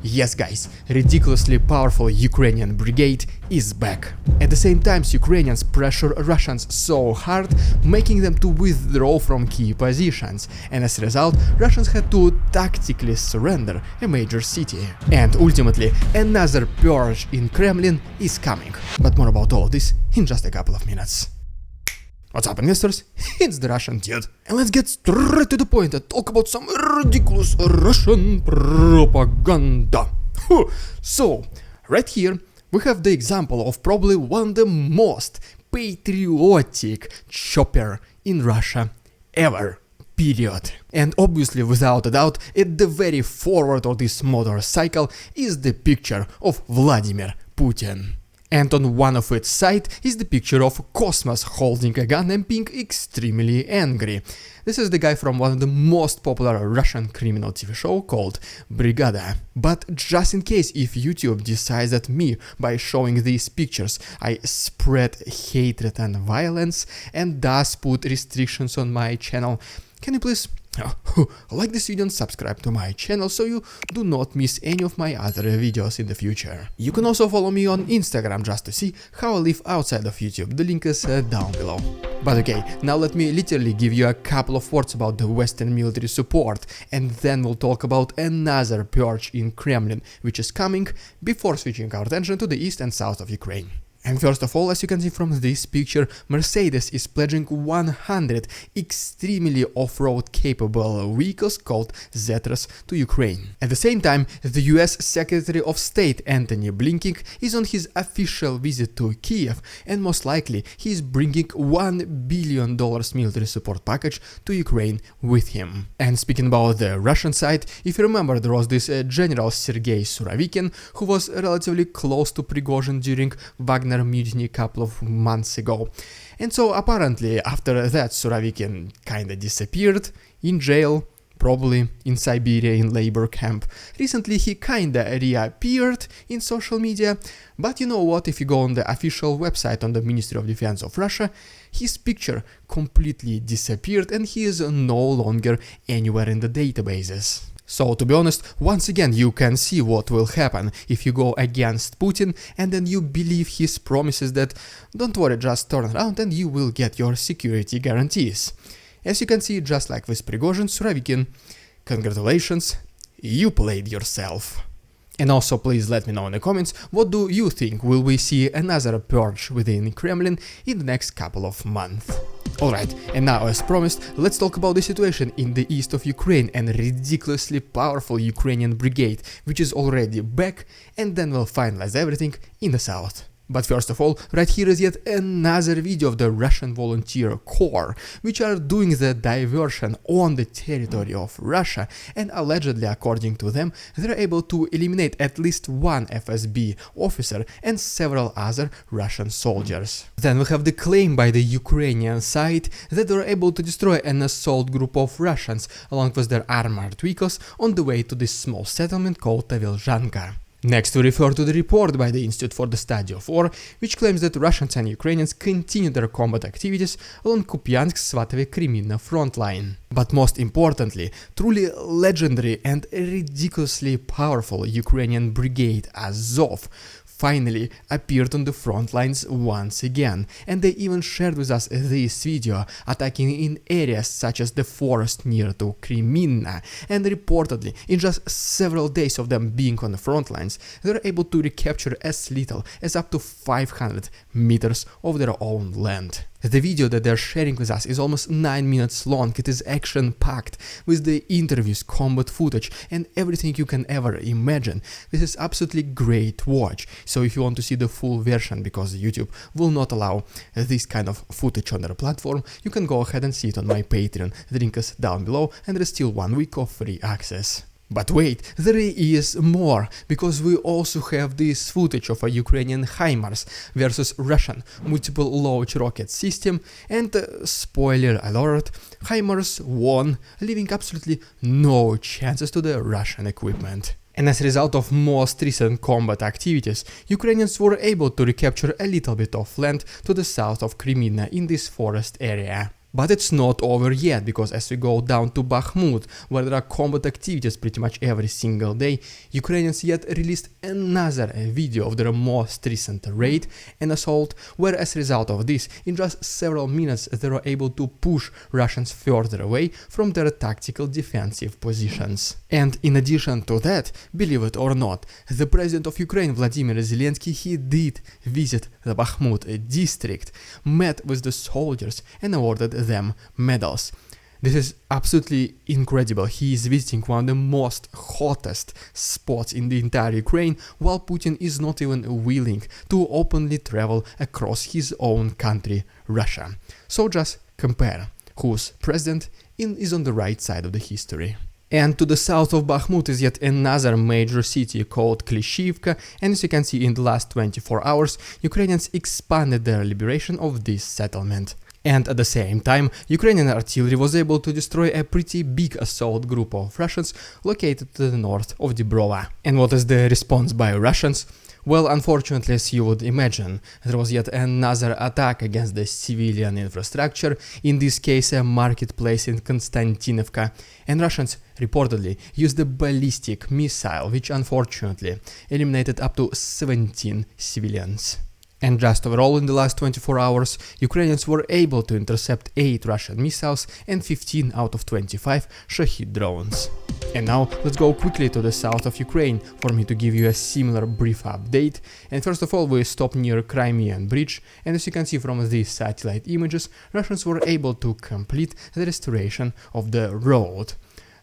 Yes guys, ridiculously powerful Ukrainian brigade is back. At the same time, Ukrainians pressure Russians so hard, making them to withdraw from key positions, and as a result, Russians had to tactically surrender a major city. And ultimately, another purge in Kremlin is coming. But more about all this in just a couple of minutes. What's up, investors? It's the Russian dude. And let's get straight to the point and talk about some ridiculous Russian propaganda. So, right here, we have the example of probably one of the most patriotic chopper in Russia ever. Period. And obviously, without a doubt, at the very forward of this motorcycle is the picture of Vladimir Putin. And on one of its side is the picture of Cosmos holding a gun and being extremely angry. This is the guy from one of the most popular Russian criminal TV show called BRIGADE. But just in case if YouTube decides that me, by showing these pictures, I spread hatred and violence and thus put restrictions on my channel, can you please like this video and subscribe to my channel so you do not miss any of my other videos in the future. You can also follow me on Instagram just to see how I live outside of YouTube, the link is down below. But okay, now let me literally give you a couple of words about the Western military support, and then we'll talk about another purge in Kremlin, which is coming, before switching our attention to the east and south of Ukraine. And first of all, as you can see from this picture, Mercedes is pledging 100 extremely off-road capable vehicles called Zetras to Ukraine. At the same time, the US Secretary of State Antony Blinken is on his official visit to Kiev, and most likely he is bringing $1 billion military support package to Ukraine with him. And speaking about the Russian side, if you remember, there was this General Sergei Surovikin who was relatively close to Prigozhin during Wagner mutiny a couple of months ago. And so apparently after that Surovikin kinda disappeared, in jail, probably in Siberia in labor camp. Recently he kinda reappeared in social media, but you know what, if you go on the official website on the Ministry of Defense of Russia, his picture completely disappeared and he is no longer anywhere in the databases. So, to be honest, once again you can see what will happen if you go against Putin and then you believe his promises that don't worry, just turn around and you will get your security guarantees. As you can see, just like with Prigozhin, Surovikin, congratulations, you played yourself. And also please let me know in the comments, what do you think, will we see another purge within Kremlin in the next couple of months? Alright, and now as promised, let's talk about the situation in the east of Ukraine and ridiculously powerful Ukrainian brigade, which is already back, and then we'll finalize everything in the south. But first of all, right here is yet another video of the Russian Volunteer Corps, which are doing the diversion on the territory of Russia, and allegedly, according to them, they're able to eliminate at least one FSB officer and several other Russian soldiers. Then we have the claim by the Ukrainian side that they're able to destroy an assault group of Russians along with their armored vehicles on the way to this small settlement called Tavilzhanka. Next, we refer to the report by the Institute for the Study of War, which claims that Russians and Ukrainians continue their combat activities along Kupiansk-Svatove-Kreminna front line. But most importantly, truly legendary and ridiculously powerful Ukrainian brigade Azov finally appeared on the front lines once again, and they even shared with us this video attacking in areas such as the forest near to Kreminna, and reportedly in just several days of them being on the front lines, they were able to recapture as little as up to 500 meters of their own land. The video that they're sharing with us is almost 9 minutes long. It is action-packed with the interviews, combat footage and everything you can ever imagine. This is absolutely great watch. So if you want to see the full version, because YouTube will not allow this kind of footage on their platform, you can go ahead and see it on my Patreon. The link is down below and there is still 1 week of free access. But wait, there is more, because we also have this footage of a Ukrainian HIMARS versus Russian multiple launch rocket system, and spoiler alert, HIMARS won, leaving absolutely no chances to the Russian equipment. And as a result of most recent combat activities, Ukrainians were able to recapture a little bit of land to the south of Kreminna in this forest area. But it's not over yet, because as we go down to Bakhmut, where there are combat activities pretty much every single day, Ukrainians yet released another video of their most recent raid and assault, where as a result of this, in just several minutes they were able to push Russians further away from their tactical defensive positions. And in addition to that, believe it or not, the president of Ukraine, Vladimir Zelensky, he did visit the Bakhmut district, met with the soldiers and awarded them medals. This is absolutely incredible. He is visiting one of the most hottest spots in the entire Ukraine, while Putin is not even willing to openly travel across his own country, Russia. So just compare whose president is on the right side of the history. And to the south of Bakhmut is yet another major city called Klishivka, and as you can see, in the last 24 hours, Ukrainians expanded their liberation of this settlement. And at the same time, Ukrainian artillery was able to destroy a pretty big assault group of Russians located to the north of Dibrova. And what is the response by Russians? Well, unfortunately, as you would imagine, there was yet another attack against the civilian infrastructure, in this case a marketplace in Konstantinovka, and Russians reportedly used a ballistic missile, which unfortunately eliminated up to 17 civilians. And just overall, in the last 24 hours, Ukrainians were able to intercept 8 Russian missiles and 15 out of 25 Shahid drones. And now let's go quickly to the south of Ukraine for me to give you a similar brief update. And first of all, we stopped near Crimean Bridge, and as you can see from these satellite images, Russians were able to complete the restoration of the road.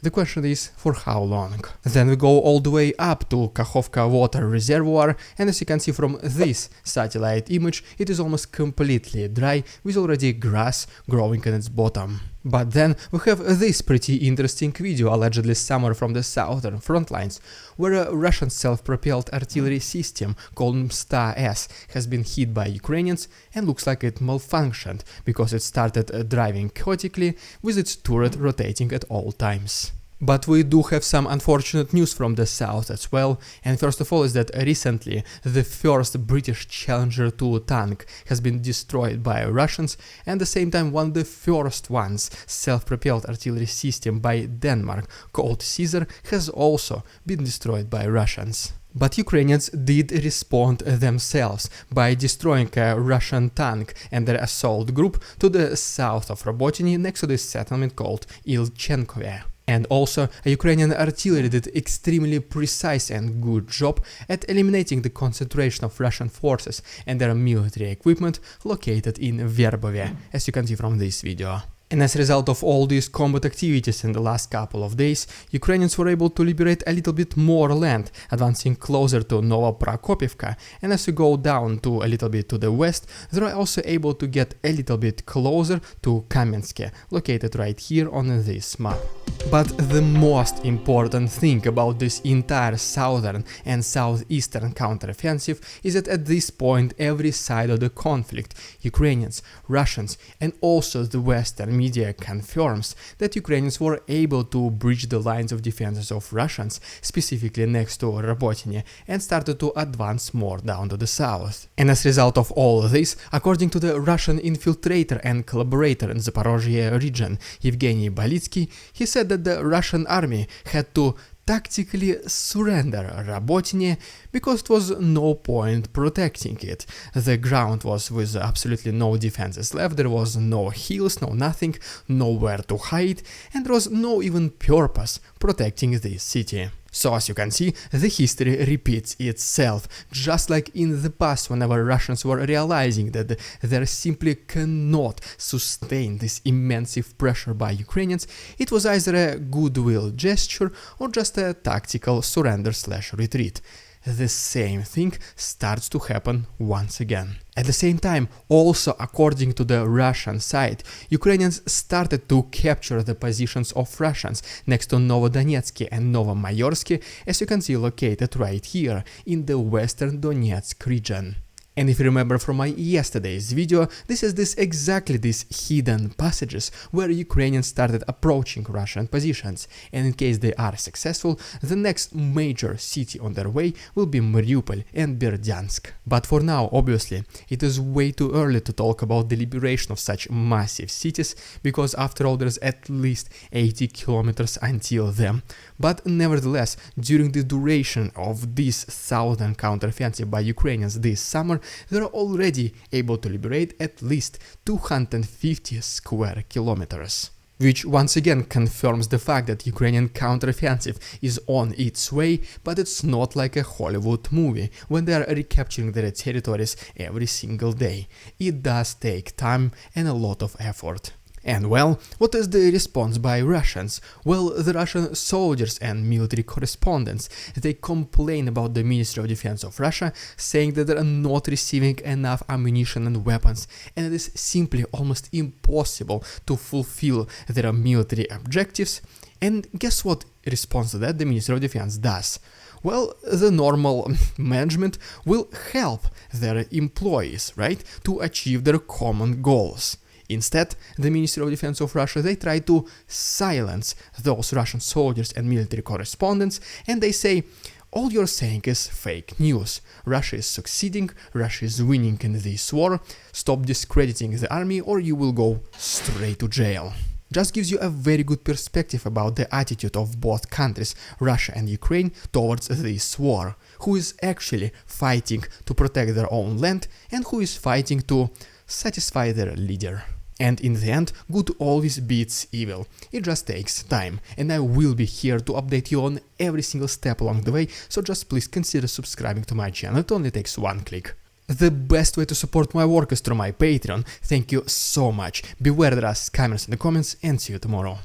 The question is, for how long? Then we go all the way up to Kakhovka water reservoir, and as you can see from this satellite image, it is almost completely dry, with already grass growing in its bottom. But then we have this pretty interesting video, allegedly somewhere from the southern front lines, where a Russian self-propelled artillery system called Msta-S has been hit by Ukrainians and looks like it malfunctioned because it started driving chaotically with its turret rotating at all times. But we do have some unfortunate news from the south as well, and first of all is that recently the first British Challenger 2 tank has been destroyed by Russians, and at the same time one of the first ones, self-propelled artillery system by Denmark called Caesar, has also been destroyed by Russians. But Ukrainians did respond themselves by destroying a Russian tank and their assault group to the south of Robotyne next to this settlement called Ilchenkovye. And also, Ukrainian artillery did extremely precise and good job at eliminating the concentration of Russian forces and their military equipment located in Verbove, as you can see from this video. And as a result of all these combat activities in the last couple of days, Ukrainians were able to liberate a little bit more land, advancing closer to Novoprokopivka, and as you go down to a little bit to the west, they were also able to get a little bit closer to Kamensk, located right here on this map. But the most important thing about this entire southern and southeastern counteroffensive is that at this point every side of the conflict, Ukrainians, Russians, and also the Western media confirms that Ukrainians were able to breach the lines of defenses of Russians, specifically next to Robotyne, and started to advance more down to the south. And as a result of all this, according to the Russian infiltrator and collaborator in Zaporozhye region, Yevgeny Balitsky, he said that the Russian army had to tactically surrender Robotyne because it was no point protecting it. The ground was with absolutely no defenses left, there was no hills, no nothing, nowhere to hide, and there was no even purpose protecting this city. So as you can see, the history repeats itself, just like in the past whenever Russians were realizing that they simply cannot sustain this immense pressure by Ukrainians, it was either a goodwill gesture or just a tactical surrender/retreat. The same thing starts to happen once again. At the same time, also according to the Russian side, Ukrainians started to capture the positions of Russians next to Novodonetsky and Novomayorsky, as you can see located right here in the western Donetsk region. And if you remember from my yesterday's video, this is exactly these hidden passages where Ukrainians started approaching Russian positions, and in case they are successful, the next major city on their way will be Mariupol and Berdyansk. But for now, obviously, it is way too early to talk about the liberation of such massive cities, because after all there's at least 80 kilometers until them. But nevertheless, during the duration of this southern counteroffensive by Ukrainians this summer, they are already able to liberate at least 250 square kilometers. Which once again confirms the fact that Ukrainian counteroffensive is on its way, but it's not like a Hollywood movie when they are recapturing their territories every single day. It does take time and a lot of effort. And well, what is the response by Russians? Well, the Russian soldiers and military correspondents, they complain about the Ministry of Defense of Russia, saying that they are not receiving enough ammunition and weapons, and it is simply almost impossible to fulfill their military objectives. And guess what response to that the Ministry of Defense does? Well, the normal management will help their employees, right, to achieve their common goals. Instead, the Ministry of Defense of Russia, they try to silence those Russian soldiers and military correspondents, and they say, all you're saying is fake news. Russia is succeeding, Russia is winning in this war, stop discrediting the army or you will go straight to jail. Just gives you a very good perspective about the attitude of both countries, Russia and Ukraine, towards this war. Who is actually fighting to protect their own land and who is fighting to satisfy their leader. And in the end, good always beats evil. It just takes time, and I will be here to update you on every single step along the way, so just please consider subscribing to my channel. It only takes one click. The best way to support my work is through my Patreon. Thank you so much. Beware there are scammers in the comments, and see you tomorrow.